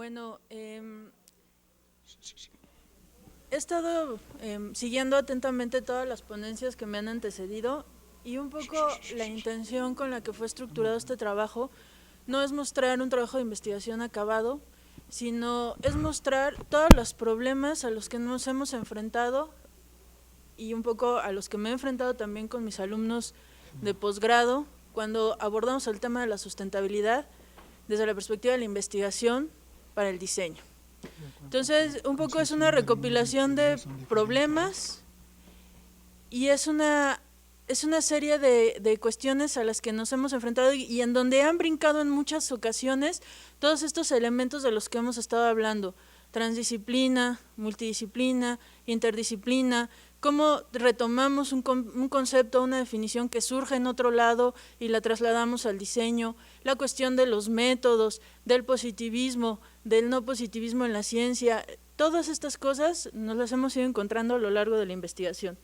Bueno, he estado siguiendo atentamente todas las ponencias que me han antecedido y un poco la intención con la que fue estructurado este trabajo no es mostrar un trabajo de investigación acabado, sino es mostrar todos los problemas a los que nos hemos enfrentado y un poco a los que me he enfrentado también con mis alumnos de posgrado cuando abordamos el tema de la sustentabilidad desde la perspectiva de la investigación para el diseño. Entonces, un poco es una recopilación de problemas y es una serie de cuestiones a las que nos hemos enfrentado y en donde han brincado en muchas ocasiones todos estos elementos de los que hemos estado hablando: transdisciplina, multidisciplina, interdisciplina, cómo retomamos un concepto, una definición que surge en otro lado y la trasladamos al diseño, la cuestión de los métodos, del positivismo, del no positivismo en la ciencia. Todas estas cosas nos las hemos ido encontrando a lo largo de la investigación.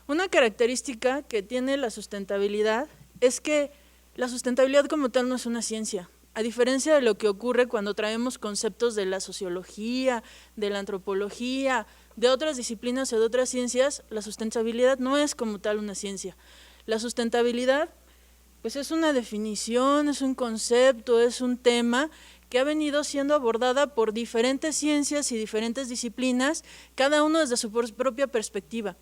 Una característica que tiene la sustentabilidad es que la sustentabilidad como tal no es una ciencia, a diferencia de lo que ocurre cuando traemos conceptos de la sociología, de la antropología, de otras disciplinas o de otras ciencias. La sustentabilidad no es como tal una ciencia. La sustentabilidad pues es una definición, es un concepto, es un tema que ha venido siendo abordada por diferentes ciencias y diferentes disciplinas, cada uno desde su propia perspectiva.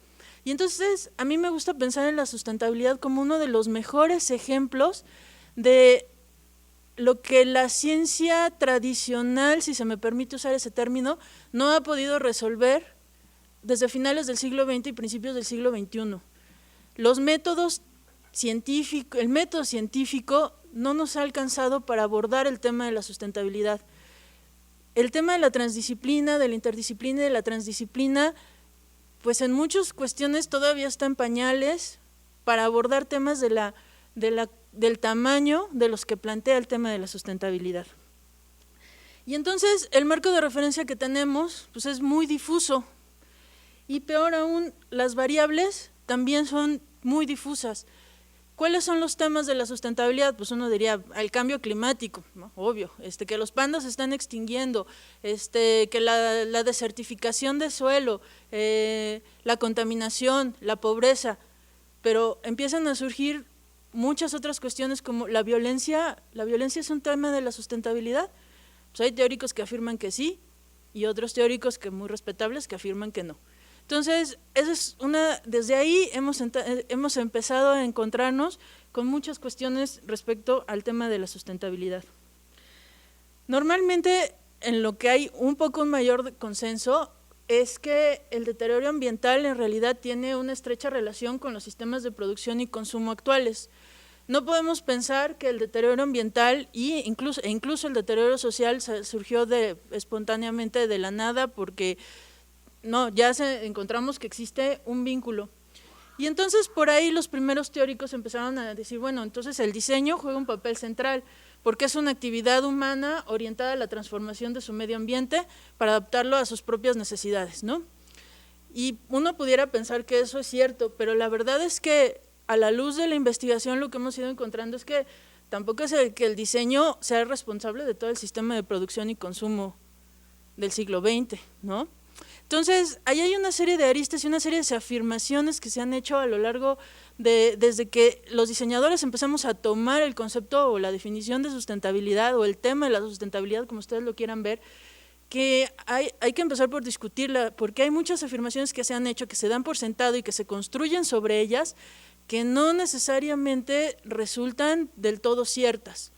Y entonces a mí me gusta pensar en la sustentabilidad como uno de los mejores ejemplos de lo que la ciencia tradicional, si se me permite usar ese término, no ha podido resolver desde finales del siglo XX y principios del siglo XXI. Los métodos científicos, el método científico no nos ha alcanzado para abordar el tema de la sustentabilidad. El tema de la transdisciplina, de la interdisciplina y de la transdisciplina, pues en muchas cuestiones todavía está en pañales para abordar temas del tamaño de los que plantea el tema de la sustentabilidad. Y entonces el marco de referencia que tenemos pues es muy difuso y peor aún, las variables también son muy difusas. ¿Cuáles son los temas de la sustentabilidad? Pues uno diría el cambio climático, ¿no? Obvio, que los pandas se están extinguiendo, que la desertificación de suelo, la contaminación, la pobreza, pero empiezan a surgir muchas otras cuestiones como la violencia. ¿La violencia es un tema de la sustentabilidad? Pues hay teóricos que afirman que sí y otros teóricos que muy respetables que afirman que no. Entonces, desde ahí hemos empezado a encontrarnos con muchas cuestiones respecto al tema de la sustentabilidad. Normalmente, en lo que hay un mayor consenso, es que el deterioro ambiental en realidad tiene una estrecha relación con los sistemas de producción y consumo actuales. No podemos pensar que el deterioro ambiental e incluso el deterioro social surgió espontáneamente de la nada, porque no, ya encontramos que existe un vínculo. Y entonces por ahí los primeros teóricos empezaron a decir, bueno, entonces el diseño juega un papel central, porque es una actividad humana orientada a la transformación de su medio ambiente para adaptarlo a sus propias necesidades, ¿no? Y uno pudiera pensar que eso es cierto, pero la verdad es que a la luz de la investigación lo que hemos ido encontrando es que tampoco es que el diseño sea responsable de todo el sistema de producción y consumo del siglo XX, ¿no? Entonces, ahí hay una serie de aristas y una serie de afirmaciones que se han hecho a lo largo desde que los diseñadores empezamos a tomar el concepto o la definición de sustentabilidad o el tema de la sustentabilidad, como ustedes lo quieran ver, que hay que empezar por discutirla, porque hay muchas afirmaciones que se han hecho, que se dan por sentado y que se construyen sobre ellas, que no necesariamente resultan del todo ciertas.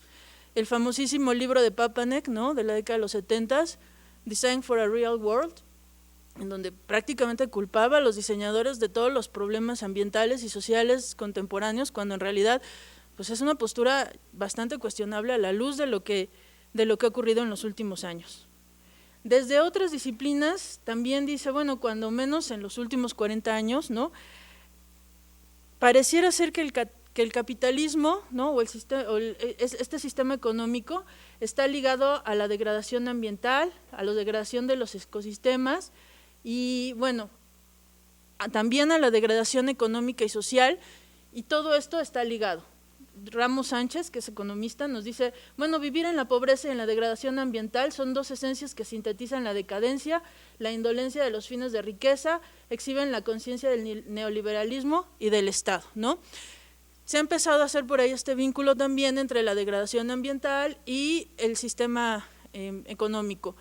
El famosísimo libro de Papanek, ¿no?, de la década de los 70s, Design for a Real World, en donde prácticamente culpaba a los diseñadores de todos los problemas ambientales y sociales contemporáneos, cuando en realidad pues es una postura bastante cuestionable a la luz de lo que ha ocurrido en los últimos años. Desde otras disciplinas también dice, bueno, cuando menos en los últimos 40 años, ¿no?, pareciera ser que el capitalismo, ¿no?, o este sistema económico está ligado a la degradación ambiental, a la degradación de los ecosistemas, y bueno, también a la degradación económica y social, y todo esto está ligado. Ramos Sánchez, que es economista, nos dice, bueno, vivir en la pobreza y en la degradación ambiental son dos esencias que sintetizan la decadencia, la indolencia de los fines de riqueza, exhiben la conciencia del neoliberalismo y del Estado, ¿no? Se ha empezado a hacer por ahí este vínculo también entre la degradación ambiental y el sistema económico.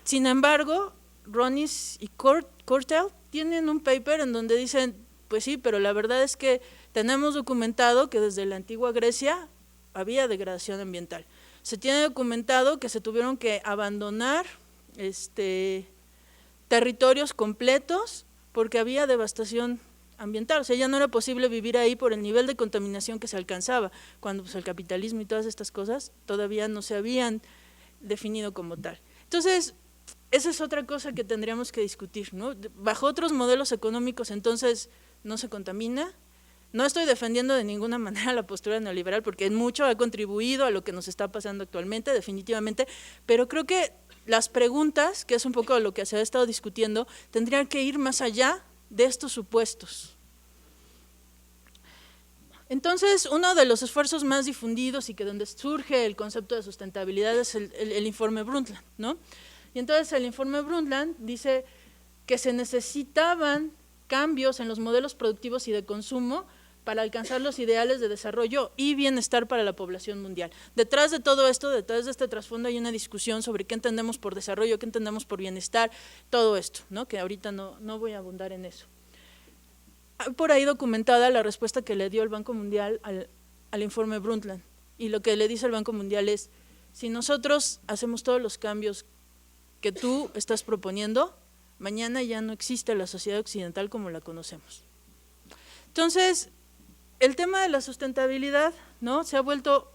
Sin embargo, Ronis y Courtell tienen un paper en donde dicen, pues sí, pero la verdad es que tenemos documentado que desde la antigua Grecia había degradación ambiental. Se tiene documentado que se tuvieron que abandonar territorios completos porque había devastación ambiental, o sea, ya no era posible vivir ahí por el nivel de contaminación que se alcanzaba, cuando pues, el capitalismo y todas estas cosas todavía no se habían definido como tal. Entonces, esa es otra cosa que tendríamos que discutir, ¿no? Bajo otros modelos económicos, entonces, no se contamina. No estoy defendiendo de ninguna manera la postura neoliberal, porque en mucho ha contribuido a lo que nos está pasando actualmente, definitivamente, pero creo que las preguntas, que es un poco lo que se ha estado discutiendo, tendrían que ir más allá de estos supuestos. Entonces, uno de los esfuerzos más difundidos y que donde surge el concepto de sustentabilidad es el informe Brundtland, ¿no? Y entonces el informe Brundtland dice que se necesitaban cambios en los modelos productivos y de consumo para alcanzar los ideales de desarrollo y bienestar para la población mundial. Detrás de todo esto, detrás de este trasfondo hay una discusión sobre qué entendemos por desarrollo, qué entendemos por bienestar, todo esto, ¿no? Que ahorita no voy a abundar en eso. Hay por ahí documentada la respuesta que le dio el Banco Mundial al informe Brundtland, y lo que le dice el Banco Mundial es, si nosotros hacemos todos los cambios que tú estás proponiendo, mañana ya no existe la sociedad occidental como la conocemos. Entonces, el tema de la sustentabilidad, ¿no?, se ha vuelto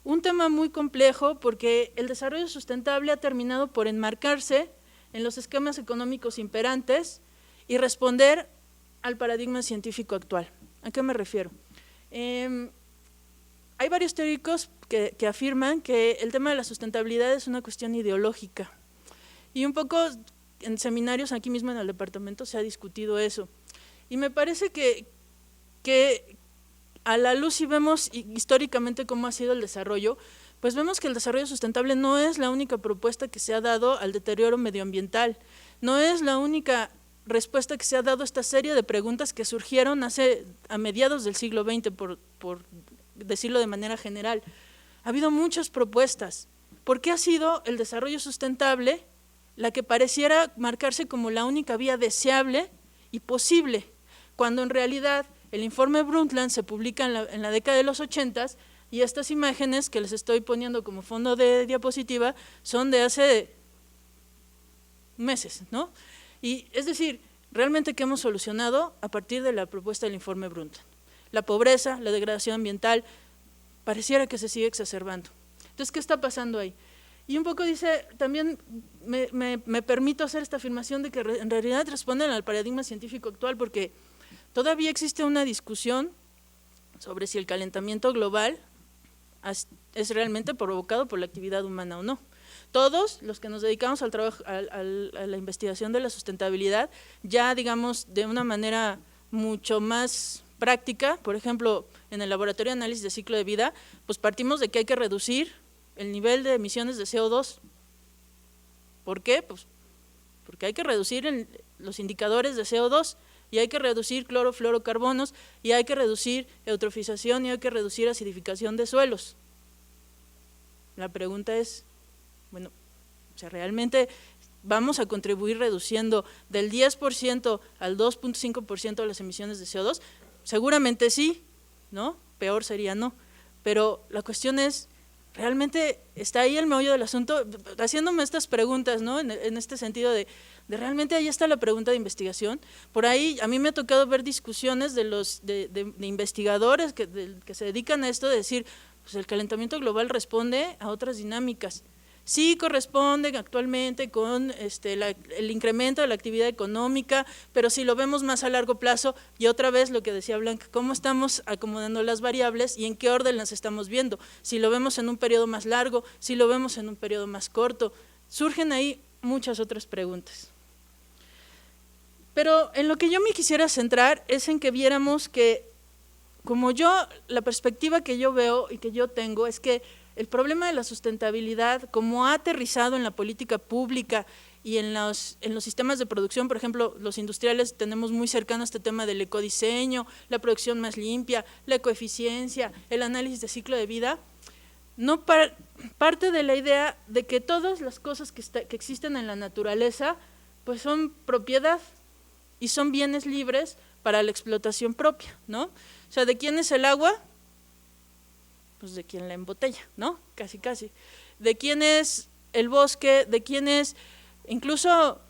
un tema muy complejo porque el desarrollo sustentable ha terminado por enmarcarse en los esquemas económicos imperantes y responder al paradigma científico actual. ¿A qué me refiero? Hay varios teóricos que afirman que el tema de la sustentabilidad es una cuestión ideológica, y un poco en seminarios aquí mismo en el departamento se ha discutido eso, y me parece que a la luz, si vemos históricamente cómo ha sido el desarrollo, pues vemos que el desarrollo sustentable no es la única propuesta que se ha dado al deterioro medioambiental, no es la única respuesta que se ha dado a esta serie de preguntas que surgieron a mediados del siglo XX, por decirlo de manera general. Ha habido muchas propuestas. ¿Por qué ha sido el desarrollo sustentable la que pareciera marcarse como la única vía deseable y posible, cuando en realidad el informe Brundtland se publica en la década de los 80s y estas imágenes que les estoy poniendo como fondo de diapositiva son de hace meses, ¿no? Y es decir, realmente ¿qué hemos solucionado a partir de la propuesta del informe Brundtland? La pobreza, la degradación ambiental, pareciera que se sigue exacerbando. Entonces, ¿qué está pasando ahí? Y un poco dice, también me permito hacer esta afirmación de que en realidad responden al paradigma científico actual, porque todavía existe una discusión sobre si el calentamiento global es realmente provocado por la actividad humana o no. Todos los que nos dedicamos al trabajo, a la investigación de la sustentabilidad, ya digamos de una manera mucho más práctica, por ejemplo, en el laboratorio de análisis de ciclo de vida, pues partimos de que hay que reducir el nivel de emisiones de CO2. ¿Por qué? Pues porque hay que reducir los indicadores de CO2 y hay que reducir clorofluorocarbonos y hay que reducir eutrofización y hay que reducir acidificación de suelos. La pregunta es, bueno, o sea, ¿realmente vamos a contribuir reduciendo del 10% al 2.5% de las emisiones de CO2? Seguramente sí, ¿no? Peor sería no. Pero la cuestión es, ¿realmente está ahí el meollo del asunto? Haciéndome estas preguntas, ¿no? En este sentido de realmente ahí está la pregunta de investigación. Por ahí a mí me ha tocado ver discusiones de investigadores que se dedican a esto, de decir, pues el calentamiento global responde a otras dinámicas. Sí corresponde actualmente con el incremento de la actividad económica, pero si lo vemos más a largo plazo, y otra vez lo que decía Blanca, cómo estamos acomodando las variables y en qué orden las estamos viendo, si lo vemos en un periodo más largo, si lo vemos en un periodo más corto, surgen ahí muchas otras preguntas. Pero en lo que yo me quisiera centrar es en que viéramos que como la perspectiva que yo veo y que yo tengo es que el problema de la sustentabilidad, como ha aterrizado en la política pública y en los sistemas de producción, por ejemplo, los industriales tenemos muy cercano este tema del ecodiseño, la producción más limpia, la ecoeficiencia, el análisis de ciclo de vida, no parte de la idea de que todas las cosas que existen en la naturaleza pues son propiedad y son bienes libres para la explotación propia, ¿no? O sea, ¿de quién es el agua? Pues de quien la embotella, ¿no? Casi, casi. ¿De quién es el bosque? ¿De quién es? Incluso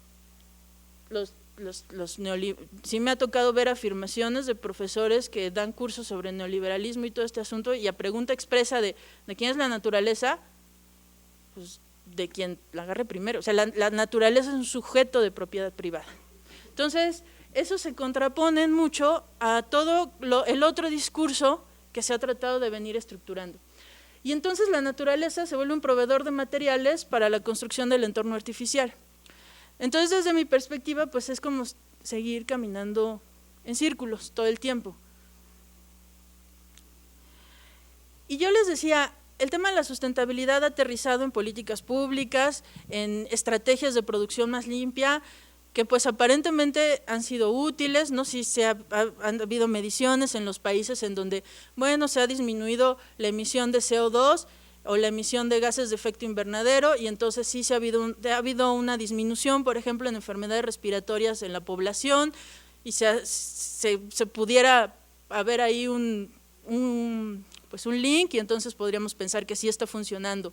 sí me ha tocado ver afirmaciones de profesores que dan cursos sobre neoliberalismo y todo este asunto, y a pregunta expresa de quién es la naturaleza, pues de quien la agarre primero. O sea, la naturaleza es un sujeto de propiedad privada. Entonces, eso se contrapone mucho a todo el otro discurso que se ha tratado de venir estructurando. Y entonces la naturaleza se vuelve un proveedor de materiales para la construcción del entorno artificial. Entonces, desde mi perspectiva, pues es como seguir caminando en círculos todo el tiempo. Y yo les decía, el tema de la sustentabilidad ha aterrizado en políticas públicas, en estrategias de producción más limpia, que pues aparentemente han sido útiles, ¿no? Sí han habido mediciones en los países en donde, bueno, se ha disminuido la emisión de CO2 o la emisión de gases de efecto invernadero, y entonces sí ha habido una disminución, por ejemplo, en enfermedades respiratorias en la población, y se pudiera haber ahí un link, y entonces podríamos pensar que sí está funcionando.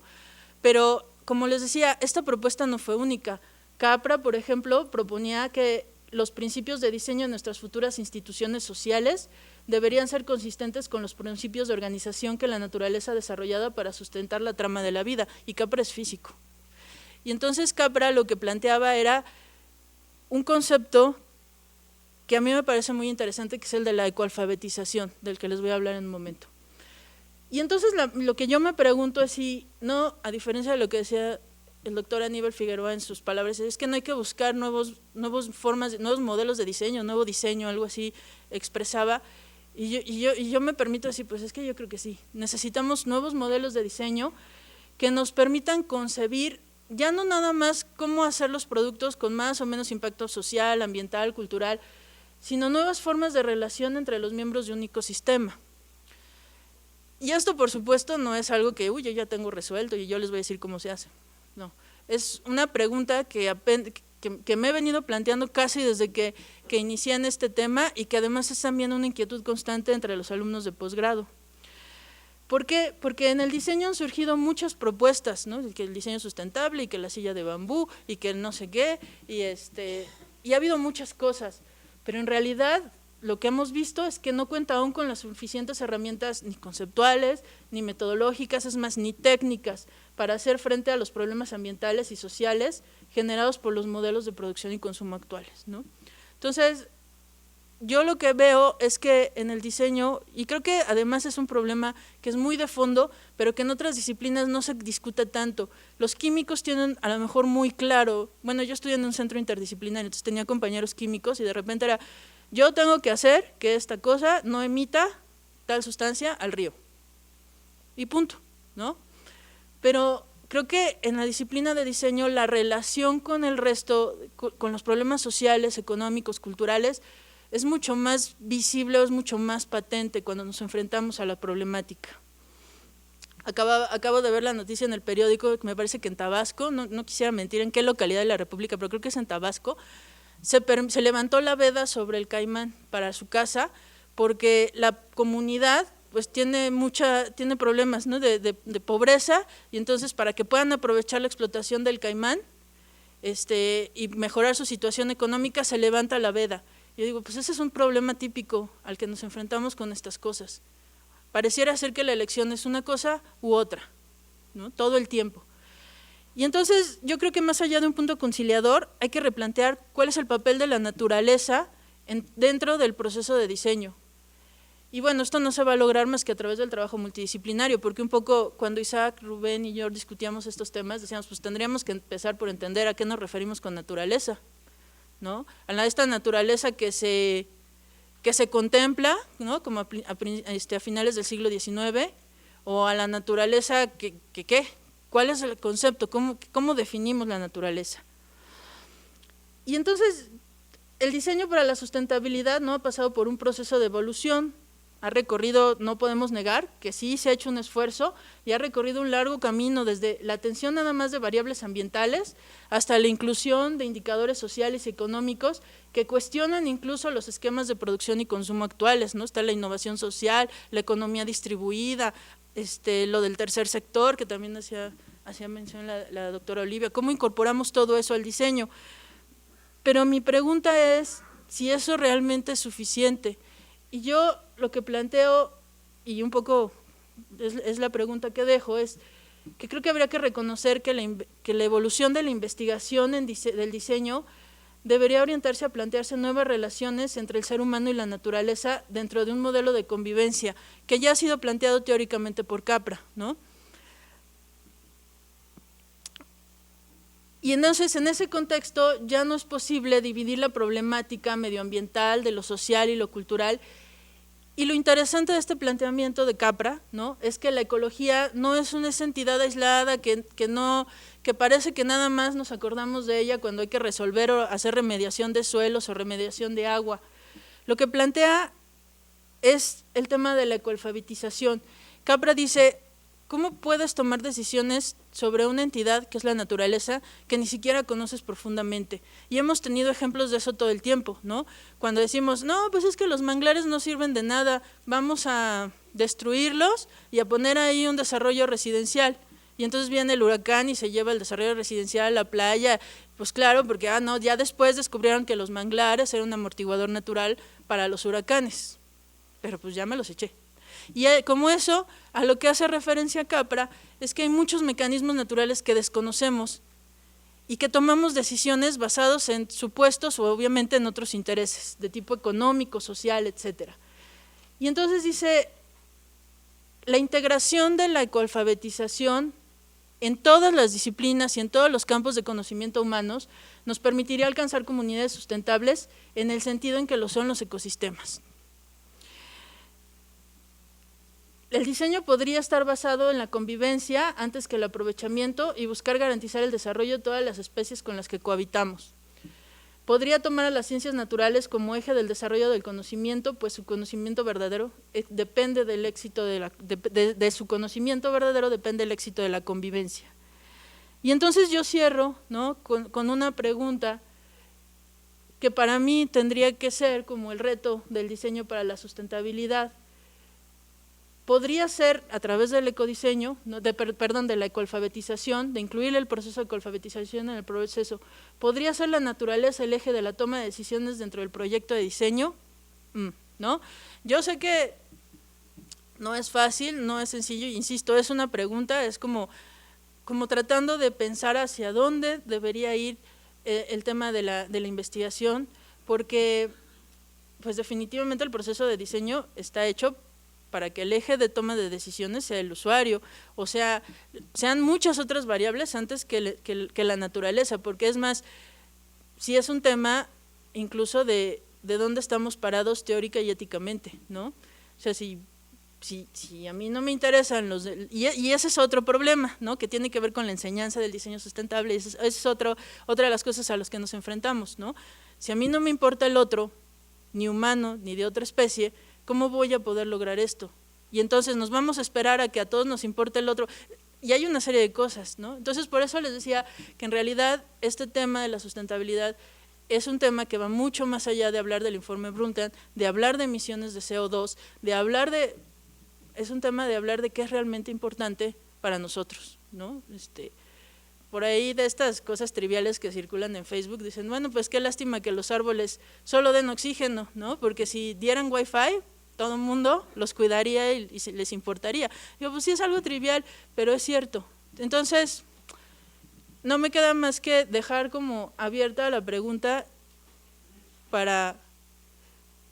Pero, como les decía, esta propuesta no fue única. Capra, por ejemplo, proponía que los principios de diseño de nuestras futuras instituciones sociales deberían ser consistentes con los principios de organización que la naturaleza ha desarrollado para sustentar la trama de la vida, y Capra es físico. Y entonces Capra lo que planteaba era un concepto que a mí me parece muy interesante, que es el de la ecoalfabetización, del que les voy a hablar en un momento. Y entonces lo que yo me pregunto es si, no, a diferencia de lo que decía el doctor Aníbal Figueroa en sus palabras, es que no hay que buscar nuevos modelos de diseño, nuevo diseño, algo así expresaba, y yo me permito decir, pues es que yo creo que sí, necesitamos nuevos modelos de diseño que nos permitan concebir ya no nada más cómo hacer los productos con más o menos impacto social, ambiental, cultural, sino nuevas formas de relación entre los miembros de un ecosistema. Y esto, por supuesto, no es algo que, yo ya tengo resuelto y yo les voy a decir cómo se hace. No, es una pregunta que me he venido planteando casi desde que inicié en este tema, y que además es también una inquietud constante entre los alumnos de posgrado. ¿Por qué? Porque en el diseño han surgido muchas propuestas, ¿no? Que el diseño sustentable, y que la silla de bambú, y que el no sé qué, y ha habido muchas cosas, pero en realidad lo que hemos visto es que no cuenta aún con las suficientes herramientas ni conceptuales, ni metodológicas, es más, ni técnicas, para hacer frente a los problemas ambientales y sociales generados por los modelos de producción y consumo actuales, ¿no? Entonces, yo lo que veo es que en el diseño, y creo que además es un problema que es muy de fondo, pero que en otras disciplinas no se discute tanto. Los químicos tienen a lo mejor muy claro, bueno, yo estudié en un centro interdisciplinario, entonces tenía compañeros químicos, y de repente era, yo tengo que hacer que esta cosa no emita tal sustancia al río, y punto, ¿no? Pero creo que en la disciplina de diseño la relación con el resto, con los problemas sociales, económicos, culturales, es mucho más visible, es mucho más patente cuando nos enfrentamos a la problemática. Acabo de ver la noticia en el periódico, me parece que en Tabasco, no quisiera mentir en qué localidad de la República, pero creo que es en Tabasco, se levantó la veda sobre el caimán para su casa, porque la comunidad pues tiene problemas, ¿no? de pobreza, y entonces para que puedan aprovechar la explotación del caimán y mejorar su situación económica, se levanta la veda. Yo digo, pues ese es un problema típico al que nos enfrentamos con estas cosas. Pareciera ser que la elección es una cosa u otra, ¿no? Todo el tiempo. Y entonces yo creo que más allá de un punto conciliador, hay que replantear cuál es el papel de la naturaleza dentro del proceso de diseño. Y bueno, esto no se va a lograr más que a través del trabajo multidisciplinario, porque un poco cuando Isaac, Rubén y yo discutíamos estos temas, decíamos, pues tendríamos que empezar por entender a qué nos referimos con naturaleza, ¿no? A esta naturaleza que se que se contempla, ¿no? Como a finales del siglo XIX, o a la naturaleza, ¿qué? ¿Cuál es el concepto? ¿Cómo definimos la naturaleza? Y entonces, el diseño para la sustentabilidad, ¿no?, ha pasado por un proceso de evolución, ha recorrido, no podemos negar, que sí se ha hecho un esfuerzo, y ha recorrido un largo camino desde la atención nada más de variables ambientales hasta la inclusión de indicadores sociales y económicos que cuestionan incluso los esquemas de producción y consumo actuales, ¿no? Está la innovación social, la economía distribuida, lo del tercer sector, que también hacía mención la doctora Olivia, cómo incorporamos todo eso al diseño. Pero mi pregunta es si eso realmente es suficiente. Y yo lo que planteo, y un poco es la pregunta que dejo, es que creo que habría que reconocer que la evolución de la investigación del diseño debería orientarse a plantearse nuevas relaciones entre el ser humano y la naturaleza dentro de un modelo de convivencia que ya ha sido planteado teóricamente por Capra, ¿no? Y entonces, en ese contexto, ya no es posible dividir la problemática medioambiental de lo social y lo cultural. Y lo interesante de este planteamiento de Capra, ¿no?, es que la ecología no es una entidad aislada que parece que nada más nos acordamos de ella cuando hay que resolver o hacer remediación de suelos o remediación de agua. Lo que plantea es el tema de la ecoalfabetización. Capra dice, ¿cómo puedes tomar decisiones sobre una entidad que es la naturaleza que ni siquiera conoces profundamente? Y hemos tenido ejemplos de eso todo el tiempo, ¿no? Cuando decimos, no, pues es que los manglares no sirven de nada, vamos a destruirlos y a poner ahí un desarrollo residencial. Y entonces viene el huracán y se lleva el desarrollo residencial a la playa. Pues claro, porque no, ya después descubrieron que los manglares eran un amortiguador natural para los huracanes. Pero pues ya me los eché. Y como eso, a lo que hace referencia Capra, es que hay muchos mecanismos naturales que desconocemos y que tomamos decisiones basados en supuestos o obviamente en otros intereses, de tipo económico, social, etc. Y entonces dice, la integración de la ecoalfabetización en todas las disciplinas y en todos los campos de conocimiento humanos nos permitiría alcanzar comunidades sustentables en el sentido en que lo son los ecosistemas. El diseño podría estar basado en la convivencia antes que el aprovechamiento y buscar garantizar el desarrollo de todas las especies con las que cohabitamos. Podría tomar a las ciencias naturales como eje del desarrollo del conocimiento, pues su conocimiento verdadero depende del éxito de su conocimiento verdadero depende el éxito de la convivencia. Y entonces yo cierro, ¿no?, con una pregunta que para mí tendría que ser como el reto del diseño para la sustentabilidad. Podría ser a través del ecodiseño, de la ecoalfabetización, de incluir el proceso de ecoalfabetización en el proceso, ¿podría ser la naturaleza el eje de la toma de decisiones dentro del proyecto de diseño? ¿No? Yo sé que no es fácil, no es sencillo, insisto, es una pregunta, es como tratando de pensar hacia dónde debería ir el tema de la investigación, porque pues definitivamente el proceso de diseño está hecho para que el eje de toma de decisiones sea el usuario, o sea, sean muchas otras variables antes que la naturaleza, porque es más, si es un tema incluso de dónde estamos parados teórica y éticamente, ¿no? O sea, si a mí no me interesan y ese es otro problema, ¿no?, que tiene que ver con la enseñanza del diseño sustentable, y esa es otra de las cosas a las que nos enfrentamos, ¿no? Si a mí no me importa el otro, ni humano, ni de otra especie, ¿cómo voy a poder lograr esto? Y entonces nos vamos a esperar a que a todos nos importe el otro, y hay una serie de cosas, ¿no? Entonces por eso les decía que en realidad este tema de la sustentabilidad es un tema que va mucho más allá de hablar del informe Brundtland, de hablar de emisiones de CO2, es un tema de hablar de qué es realmente importante para nosotros, ¿no? Por ahí de estas cosas triviales que circulan en Facebook dicen, bueno, pues qué lástima que los árboles solo den oxígeno, ¿no? Porque si dieran Wi-Fi, todo el mundo los cuidaría y les importaría. Digo, pues sí es algo trivial, pero es cierto. Entonces, no me queda más que dejar como abierta la pregunta para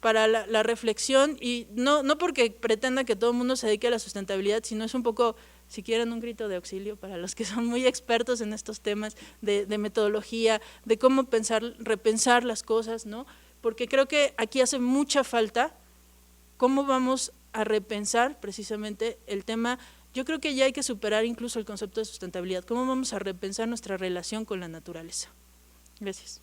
la reflexión, y no porque pretenda que todo el mundo se dedique a la sustentabilidad, sino es un poco, si quieren, un grito de auxilio para los que son muy expertos en estos temas de metodología, de cómo repensar las cosas, ¿no? porque creo que aquí hace mucha falta cómo vamos a repensar precisamente el tema. Yo creo que ya hay que superar incluso el concepto de sustentabilidad, cómo vamos a repensar nuestra relación con la naturaleza. Gracias.